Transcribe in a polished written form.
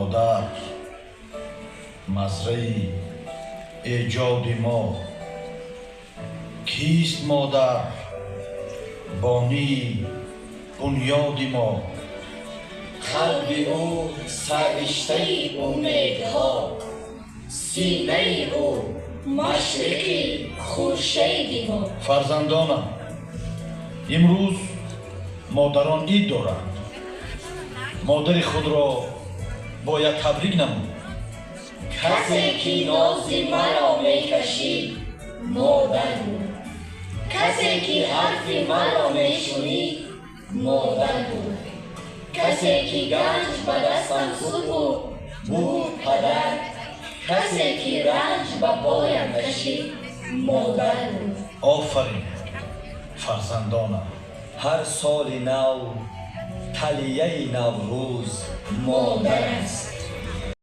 مادر مزرعه ایجاد ما. کیست مادر بانی بنیاد ما؟ قلب او سررشته امیدها، سینه او مشرق خورشید ما. فرزندانم، امروز مادران عید دارند. مادر خود را باید تبریک نمود. کسی که ناز مرا میکشید مادر بود، کسی که حرف مرا میشنید مادر بود، کسی که گنج به دستم سپرد بود پدر، کسی که رنج به پایم کشید مادر بود. آفرین فرزندانم. هر سال نو تلیه نوروز مادر است.